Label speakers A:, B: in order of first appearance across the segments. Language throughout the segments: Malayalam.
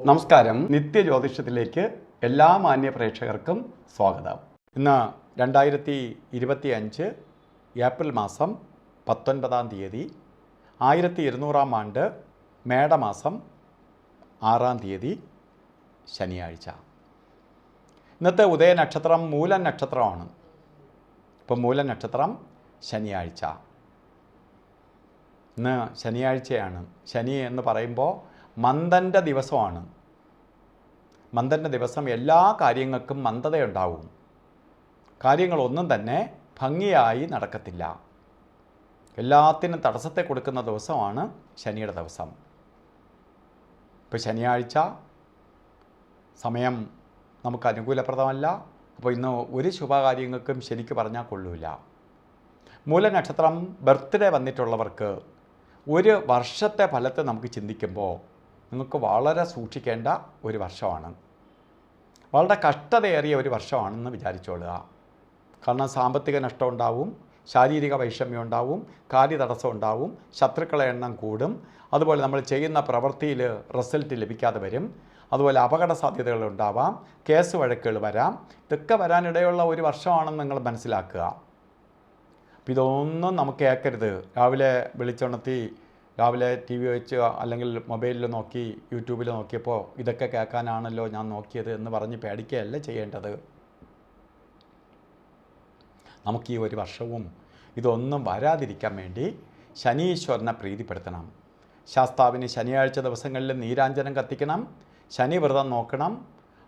A: നമസ്കാരം. നിത്യജ്യോതിഷത്തിലേക്ക് എല്ലാ മാന്യ പ്രേക്ഷകർക്കും സ്വാഗതം. ഇന്ന് 2025 ഏപ്രിൽ മാസം 19-ാം തീയതി 1200-ാം ആണ്ട് മേടമാസം 6-ാം തീയതി ശനിയാഴ്ച. ഇന്നത്തെ ഉദയനക്ഷത്രം മൂലം നക്ഷത്രമാണ്. ഇപ്പം മൂലം നക്ഷത്രം ശനിയാഴ്ച. ഇന്ന് ശനിയാഴ്ചയാണ്. ശനി എന്ന് പറയുമ്പോൾ മന്ദൻ്റെ ദിവസമാണ്. മന്ദൻ്റെ ദിവസം എല്ലാ കാര്യങ്ങൾക്കും മന്ദതയുണ്ടാവും. കാര്യങ്ങളൊന്നും തന്നെ ഭംഗിയായി നടക്കത്തില്ല. എല്ലാത്തിനും തടസ്സത്തെ കൊടുക്കുന്ന ദിവസമാണ് ശനിയുടെ ദിവസം. ഇപ്പോൾ ശനിയാഴ്ച സമയം നമുക്ക് അനുകൂലപ്രദമല്ല. അപ്പോൾ ഇന്ന് ഒരു ശുഭകാര്യങ്ങൾക്കും ശരിക്ക് പറഞ്ഞാൽ കൊള്ളൂല. മൂലനക്ഷത്രം ബർത്ത്ഡേ വന്നിട്ടുള്ളവർക്ക് ഒരു വർഷത്തെ ഫലത്തെ നമുക്ക് ചിന്തിക്കുമ്പോൾ നിങ്ങൾക്ക് വളരെ സൂക്ഷിക്കേണ്ട ഒരു വർഷമാണ്. വളരെ കഷ്ടതയേറിയ ഒരു വർഷമാണെന്ന് വിചാരിച്ചോളുക. കാരണം സാമ്പത്തിക നഷ്ടം ഉണ്ടാവും, ശാരീരിക വൈഷമ്യം ഉണ്ടാവും, കാര്യതടസ്സം ഉണ്ടാവും, ശത്രുക്കളെ എണ്ണം കൂടും. അതുപോലെ നമ്മൾ ചെയ്യുന്ന പ്രവൃത്തിയിൽ റിസൾട്ട് ലഭിക്കാതെ വരും. അതുപോലെ അപകട സാധ്യതകൾ ഉണ്ടാവാം, കേസ് വഴക്കുകൾ വരാം. ഇതൊക്കെ വരാനിടയുള്ള ഒരു വർഷമാണെന്ന് നിങ്ങൾ മനസ്സിലാക്കുക. അപ്പോൾ ഇതൊന്നും നമുക്ക് കേൾക്കരുത്. രാവിലെ വിളിച്ചുണർത്തി രാവിലെ ടി വി വെച്ച് അല്ലെങ്കിൽ മൊബൈലിൽ നോക്കി യൂട്യൂബിൽ നോക്കിയപ്പോൾ ഇതൊക്കെ കേൾക്കാനാണല്ലോ ഞാൻ നോക്കിയത് എന്ന് പറഞ്ഞ് പേടിക്കുകയല്ല ചെയ്യേണ്ടത്. നമുക്ക് ഈ ഒരു വർഷവും ഇതൊന്നും വരാതിരിക്കാൻ വേണ്ടി ശനീശ്വരനെ പ്രീതിപ്പെടുത്തണം. ശാസ്താവിന് ശനിയാഴ്ച ദിവസങ്ങളിൽ നീരാഞ്ജനം കത്തിക്കണം, ശനി വ്രതം നോക്കണം,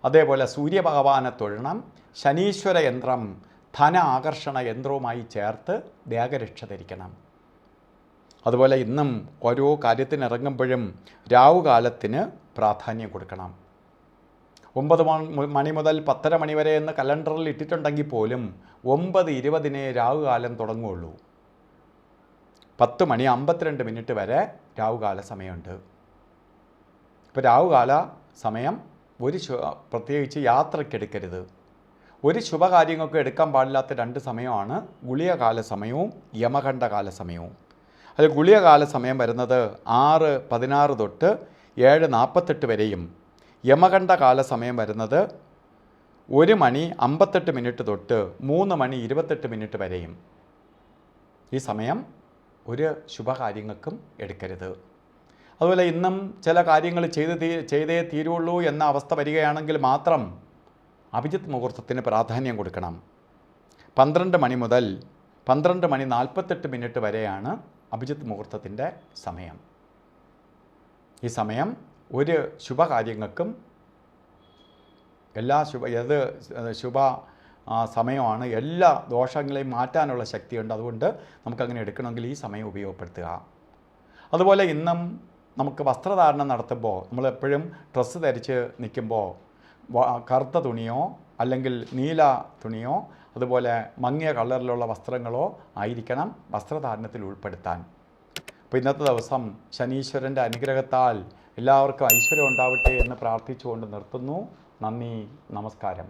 A: അതേപോലെ സൂര്യഭഗവാനെ തൊഴണം. ശനീശ്വര യന്ത്രം ധന ആകർഷണ യന്ത്രവുമായി ചേർത്ത് ദേഹരക്ഷ ധരിക്കണം. അതുപോലെ ഇന്നും ഓരോ കാര്യത്തിനിറങ്ങുമ്പോഴും രാവുകാലത്തിന് പ്രാധാന്യം കൊടുക്കണം. 9 മണി മുതൽ 10:30 മണി വരെ എന്ന് കലണ്ടറിൽ ഇട്ടിട്ടുണ്ടെങ്കിൽ പോലും 9:20 രാവുകാലം തുടങ്ങുകയുള്ളൂ. 10 മണി 52 മിനിറ്റ് വരെ രാവുകാല സമയമുണ്ട്. ഇപ്പോൾ രാവുകാല സമയം പ്രത്യേകിച്ച് യാത്രയ്ക്കെടുക്കരുത്. ഒരു ശുഭകാര്യങ്ങൾക്ക് എടുക്കാൻ പാടില്ലാത്ത 2 സമയമാണ് ഗുളികകാല സമയവും യമകണ്ഠകാല സമയവും. അതിൽ ഗുളികകാല സമയം വരുന്നത് 6:16 തൊട്ട് 7:48 വരെയും യമകണ്ഠകാല സമയം വരുന്നത് 1 മണി 58 മിനിറ്റ് തൊട്ട് 3 മണി 28 മിനിറ്റ് വരെയും. ഈ സമയം ഒരു ശുഭകാര്യങ്ങൾക്കും എടുക്കരുത്. അതുപോലെ ഇന്നും ചില കാര്യങ്ങൾ ചെയ്തേ തീരുള്ളൂ എന്ന അവസ്ഥ വരികയാണെങ്കിൽ മാത്രം അഭിജിത്ത് മുഹൂർത്തത്തിന് പ്രാധാന്യം കൊടുക്കണം. 12 മണി മുതൽ 12 മണി 48 മിനിറ്റ് വരെയാണ് അഭിജിത്ത് മുഹൂർത്തത്തിൻ്റെ സമയം. ഈ സമയം ഒരു ശുഭകാര്യങ്ങൾക്കും ശുഭ സമയമാണ്. എല്ലാ ദോഷങ്ങളെയും മാറ്റാനുള്ള ശക്തിയുണ്ട്. അതുകൊണ്ട് നമുക്കങ്ങനെ എടുക്കണമെങ്കിൽ ഈ സമയം ഉപയോഗപ്പെടുത്തുക. അതുപോലെ ഇന്നും നമുക്ക് വസ്ത്രധാരണം നടത്തുമ്പോൾ നമ്മളെപ്പോഴും ഡ്രസ്സ് ധരിച്ച് നിൽക്കുമ്പോൾ കറുത്ത തുണിയോ അല്ലെങ്കിൽ നീല തുണിയോ അതുപോലെ മങ്ങിയ കളറിലുള്ള വസ്ത്രങ്ങളോ ആയിരിക്കണം വസ്ത്രധാരണത്തിൽ ഉൾപ്പെടുത്താൻ. അപ്പോൾ ഇന്നത്തെ ദിവസം ശനീശ്വരൻ്റെ അനുഗ്രഹത്താൽ എല്ലാവർക്കും ഐശ്വര്യം ഉണ്ടാവട്ടെ എന്ന് പ്രാർത്ഥിച്ചുകൊണ്ട് നിർത്തുന്നു. നന്ദി, നമസ്കാരം.